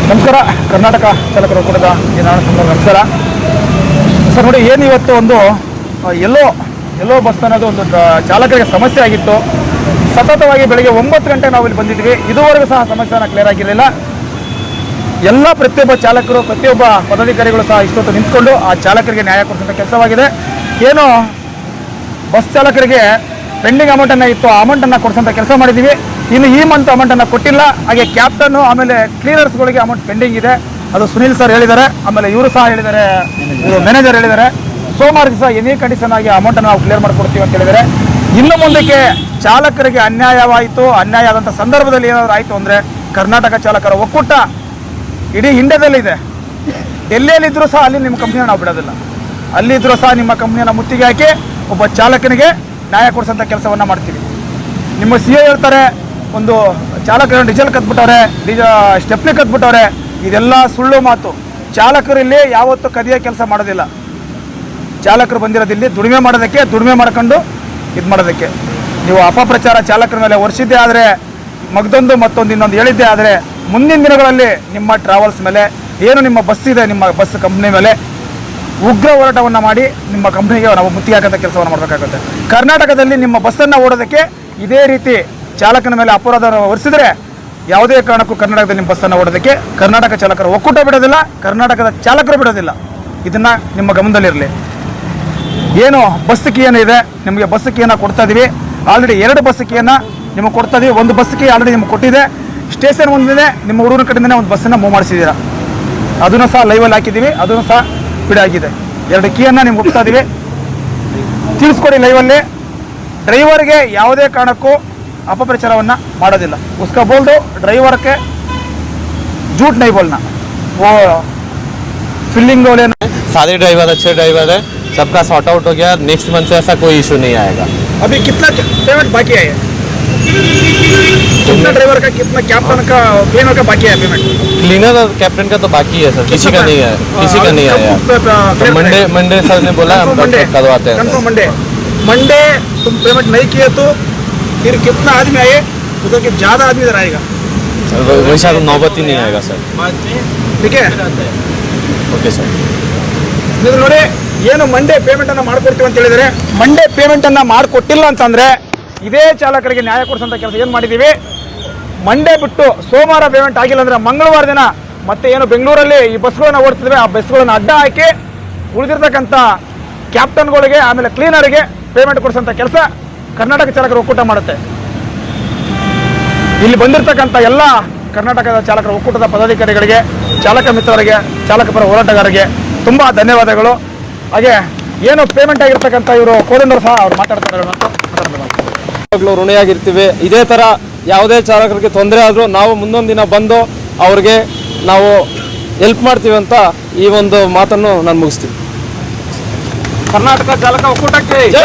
ನಮಸ್ಕಾರ. ಕರ್ನಾಟಕ ಚಾಲಕರ ಒಕ್ಕೂಟದ ನಮಸ್ಕಾರ ಸರ್. ನೋಡಿ, ಏನು ಇವತ್ತು ಒಂದು ಎಲ್ಲೋ ಬಸ್ ಅನ್ನೋದು ಒಂದು ಚಾಲಕರಿಗೆ ಸಮಸ್ಯೆ ಆಗಿತ್ತು. ಸತತವಾಗಿ ಬೆಳಗ್ಗೆ 9 ಗಂಟೆ ನಾವು ಇಲ್ಲಿ ಬಂದಿದ್ವಿ. ಇದುವರೆಗೂ ಸಹ ಸಮಸ್ಯೆನ ಕ್ಲಿಯರ್ ಆಗಿರಲಿಲ್ಲ. ಎಲ್ಲ ಪ್ರತಿಯೊಬ್ಬ ಚಾಲಕರು, ಪ್ರತಿಯೊಬ್ಬ ಪದಾಧಿಕಾರಿಗಳು ಸಹ ಇಷ್ಟೊತ್ತು ನಿಂತ್ಕೊಂಡು ಆ ಚಾಲಕರಿಗೆ ನ್ಯಾಯ ಕೊಡಿಸುವಂಥ ಕೆಲಸವಾಗಿದೆ. ಏನು ಬಸ್ ಚಾಲಕರಿಗೆ ಪೆಂಡಿಂಗ್ ಅಮೌಂಟನ್ನು ಇತ್ತು, ಆ ಅಮೌಂಟನ್ನು ಕೊಡಿಸೋಂಥ ಕೆಲಸ ಮಾಡಿದ್ದೀವಿ. ಇನ್ನು ಈ ಮಂತ್ ಅಮೌಂಟನ್ನು ಕೊಟ್ಟಿಲ್ಲ. ಹಾಗೆ ಕ್ಯಾಪ್ಟನ್ನು ಆಮೇಲೆ ಕ್ಲೀನರ್ಸ್ಗಳಿಗೆ ಅಮೌಂಟ್ ಪೆಂಡಿಂಗ್ ಇದೆ. ಅದು ಸುನೀಲ್ ಸರ್ ಹೇಳಿದ್ದಾರೆ. ಆಮೇಲೆ ಇವರು ಸಹ ಹೇಳಿದ್ದಾರೆ, ಇವರು ಮ್ಯಾನೇಜರ್ ಹೇಳಿದ್ದಾರೆ. ಸೋಮವಾರಕ್ಕೆ ಸಹ ಎನಿ ಕಂಡೀಷನ್ ಆಗಿ ಅಮೌಂಟನ್ನು ನಾವು ಕ್ಲಿಯರ್ ಮಾಡಿಕೊಡ್ತೀವಿ ಅಂತ ಹೇಳಿದ್ದಾರೆ. ಇನ್ನು ಮುಂದಕ್ಕೆ ಚಾಲಕರಿಗೆ ಅನ್ಯಾಯ ಆದಂಥ ಸಂದರ್ಭದಲ್ಲಿ ಏನಾದರೂ ಆಯಿತು ಅಂದರೆ ಕರ್ನಾಟಕ ಚಾಲಕರ ಒಕ್ಕೂಟ ಇಡೀ ಇಂಡಿಯಾದಲ್ಲಿದೆ. ಡೆಲ್ಲಿಯಲ್ಲಿದ್ದರೂ ಸಹ ಅಲ್ಲಿ ನಿಮ್ಮ ಕಂಪ್ನಿಯನ್ನು ನಾವು ಬಿಡೋದಿಲ್ಲ. ಅಲ್ಲಿದ್ದರೂ ಸಹ ನಿಮ್ಮ ಕಂಪ್ನಿಯನ್ನು ಮುತ್ತಿಗೆ ಹಾಕಿ ಒಬ್ಬ ಚಾಲಕನಿಗೆ ನ್ಯಾಯ ಕೊಡಿಸೋಂಥ ಕೆಲಸವನ್ನು ಮಾಡ್ತೀವಿ. ನಿಮ್ಮ ಸಿ ಹೇಳ್ತಾರೆ, ಒಂದು ಚಾಲಕರನ್ನು ಡೀಸೆಲ್ ಕತ್ಬಿಟ್ಟವ್ರೆ, ಸ್ಟೆಪ್ನಿ ಕತ್ಬಿಟ್ಟವ್ರೆ. ಇದೆಲ್ಲ ಸುಳ್ಳು ಮಾತು. ಚಾಲಕರು ಇಲ್ಲಿ ಯಾವತ್ತೂ ಕದಿಯೋ ಕೆಲಸ ಮಾಡೋದಿಲ್ಲ. ಚಾಲಕರು ಬಂದಿರೋದಿಲ್ಲಿ ದುಡಿಮೆ ಮಾಡ್ಕೊಂಡು ಇದು ಮಾಡೋದಕ್ಕೆ. ನೀವು ಅಪಪ್ರಚಾರ ಚಾಲಕರ ಮೇಲೆ ವರ್ಷಿದ್ದೇ ಆದರೆ, ಮತ್ತೊಂದು ಇನ್ನೊಂದು ಹೇಳಿದ್ದೇ ಆದರೆ, ಮುಂದಿನ ದಿನಗಳಲ್ಲಿ ನಿಮ್ಮ ಟ್ರಾವೆಲ್ಸ್ ಮೇಲೆ, ಏನು ನಿಮ್ಮ ಬಸ್ ಇದೆ, ನಿಮ್ಮ ಬಸ್ ಕಂಪ್ನಿ ಮೇಲೆ ಉಗ್ರ ಹೋರಾಟವನ್ನು ಮಾಡಿ ನಿಮ್ಮ ಕಂಪ್ನಿಗೆ ನಾವು ಮುತ್ತಿಗೆ ಹಾಕೋಂಥ ಕೆಲಸವನ್ನು ಮಾಡಬೇಕಾಗುತ್ತೆ. ಕರ್ನಾಟಕದಲ್ಲಿ ನಿಮ್ಮ ಬಸ್ಸನ್ನು ಓಡೋದಕ್ಕೆ ಇದೇ ರೀತಿ ಚಾಲಕನ ಮೇಲೆ ಅಪರಾಧವನ್ನು ಹೊರಿಸಿದರೆ ಯಾವುದೇ ಕಾರಣಕ್ಕೂ ಕರ್ನಾಟಕದಲ್ಲಿ ನಿಮ್ಮ ಬಸ್ಸನ್ನು ಓಡೋದಕ್ಕೆ ಕರ್ನಾಟಕ ಚಾಲಕರ ಒಕ್ಕೂಟ ಬಿಡೋದಿಲ್ಲ, ಕರ್ನಾಟಕದ ಚಾಲಕರು ಬಿಡೋದಿಲ್ಲ. ಇದನ್ನು ನಿಮ್ಮ ಗಮನದಲ್ಲಿರಲಿ. ಏನು ಬಸ್ ಕೀಯನ್ನು ಇದೆ, ನಿಮಗೆ ಬಸ್ ಕೀಯನ್ನು ಕೊಡ್ತಾ ಇದ್ದೀವಿ. ಆಲ್ರೆಡಿ 2 ಬಸ್ ಕೀಯನ್ನು ನಿಮಗೆ ಕೊಡ್ತಾ ಇದ್ದೀವಿ. ಒಂದು ಬಸ್ ಕೀ ಆಲ್ರೆಡಿ ನಿಮಗೆ ಕೊಟ್ಟಿದೆ. ಸ್ಟೇಷನ್ ಮುಂದೆ ನಿಮ್ಮ ಹುಡುಗನ ಕಡೆಯಿಂದನೇ ಒಂದು ಬಸ್ಸನ್ನು ಮೂವ್ ಮಾಡಿಸಿದ್ದೀರಾ. ಅದನ್ನು ಸಹ ಲೈವಲ್ಲಿ ಹಾಕಿದ್ದೀವಿ. ಅದನ್ನು ಸಹ ಬಿಡಾಗಿದೆ. 2 ಕೀಯನ್ನು ನಿಮ್ಗೆ ಒಪ್ತಾ ಇದ್ದೀವಿ. ತಿಳಿಸ್ಕೊಡಿ ಲೈವಲ್ಲಿ. ಡ್ರೈವರ್ಗೆ ಯಾವುದೇ ಕಾರಣಕ್ಕೂ ಅಪಪ್ರಚಾರವನ್ನು ಮಾಡೋದಿಲ್ಲ. ಉಸ್ಕಾ ಬೋಲ್ದು ಡ್ರೈವರ್ಗೆ झूठ नहीं बोलना. वो फिलिंग वाले सारे ड्राइवर अच्छे ड्राइवर है, सबका सॉर्ट आउट हो गया. नेक्स्ट मंथ से ऐसा कोई इशू नहीं आएगा. अभी कितना पेमेंट बाकी है? कितना ड्राइवर का, कितना कैप्टन का, क्लीनर का बाकी है पेमेंट? क्लीनर और कैप्टन का तो बाकी है सर. किसी का नहीं है, किसी का नहीं आया. मंडे सर ने बोला हम करवाते हैं. मंडे तुम पेमेंट नहीं किए तो फिर कितना आदमी आए? उधर के ज़्यादा आदमी इधर आएगा. वैसा तो नौबत ही नहीं आएगा सर. ठीक है, ओके सर. ನೋಡಿ, ಏನು ಮಂಡೇ ಪೇಮೆಂಟನ್ನು ಮಾಡಿಕೊಡ್ತೀವಿ ಅಂತ ಹೇಳಿದರೆ, ಮಂಡೇ ಪೇಮೆಂಟನ್ನು ಮಾಡಿಕೊಟ್ಟಿಲ್ಲ ಅಂತಂದರೆ ಇದೇ ಚಾಲಕರಿಗೆ ನ್ಯಾಯ ಕೊಡಿಸೋಂಥ ಕೆಲಸ ಏನು ಮಾಡಿದ್ದೀವಿ. ಮಂಡೇ ಬಿಟ್ಟು ಸೋಮವಾರ ಪೇಮೆಂಟ್ ಆಗಿಲ್ಲ ಅಂದರೆ ಮಂಗಳವಾರ ದಿನ ಮತ್ತೆ ಏನು ಬೆಂಗಳೂರಲ್ಲಿ ಈ ಬಸ್ಗಳನ್ನು ಓಡ್ತಿದ್ವಿ, ಆ ಬಸ್ಗಳನ್ನು ಅಡ್ಡ ಹಾಕಿ ಉಳಿದಿರ್ತಕ್ಕಂಥ ಕ್ಯಾಪ್ಟನ್ಗಳಿಗೆ ಆಮೇಲೆ ಕ್ಲೀನರಿಗೆ ಪೇಮೆಂಟ್ ಕೊಡಿಸೋಂಥ ಕೆಲಸ ಕರ್ನಾಟಕ ಚಾಲಕರ ಒಕ್ಕೂಟ ಮಾಡುತ್ತೆ. ಇಲ್ಲಿ ಬಂದಿರತಕ್ಕಂಥ ಎಲ್ಲ ಕರ್ನಾಟಕದ ಚಾಲಕರ ಒಕ್ಕೂಟದ ಪದಾಧಿಕಾರಿಗಳಿಗೆ, ಚಾಲಕ ಮಿತ್ರರಿಗೆ, ಚಾಲಕ ಪರ ಹೋರಾಟಗಾರರಿಗೆ ತುಂಬ ಧನ್ಯವಾದಗಳು. ಹಾಗೆ ಏನು ಪೇಮೆಂಟ್ ಆಗಿರ್ತಕ್ಕಂಥ ಇವರು ಕೋಡಂದವರು ಸಹ ಅವ್ರು ಮಾತಾಡ್ತಾರೆ. ಋಣಿಯಾಗಿರ್ತೀವಿ. ಇದೇ ಥರ ಯಾವುದೇ ಚಾಲಕರಿಗೆ ತೊಂದರೆ ಆದರೂ ನಾವು ಮುಂದೊಂದು ದಿನ ಬಂದು ಅವ್ರಿಗೆ ನಾವು ಹೆಲ್ಪ್ ಮಾಡ್ತೀವಿ ಅಂತ ಈ ಒಂದು ಮಾತನ್ನು ನಾನು ಮುಗಿಸ್ತೀನಿ. ಕರ್ನಾಟಕ ಚಾಲಕ ಒಕ್ಕೂಟಕ್ಕೆ ಜೈ!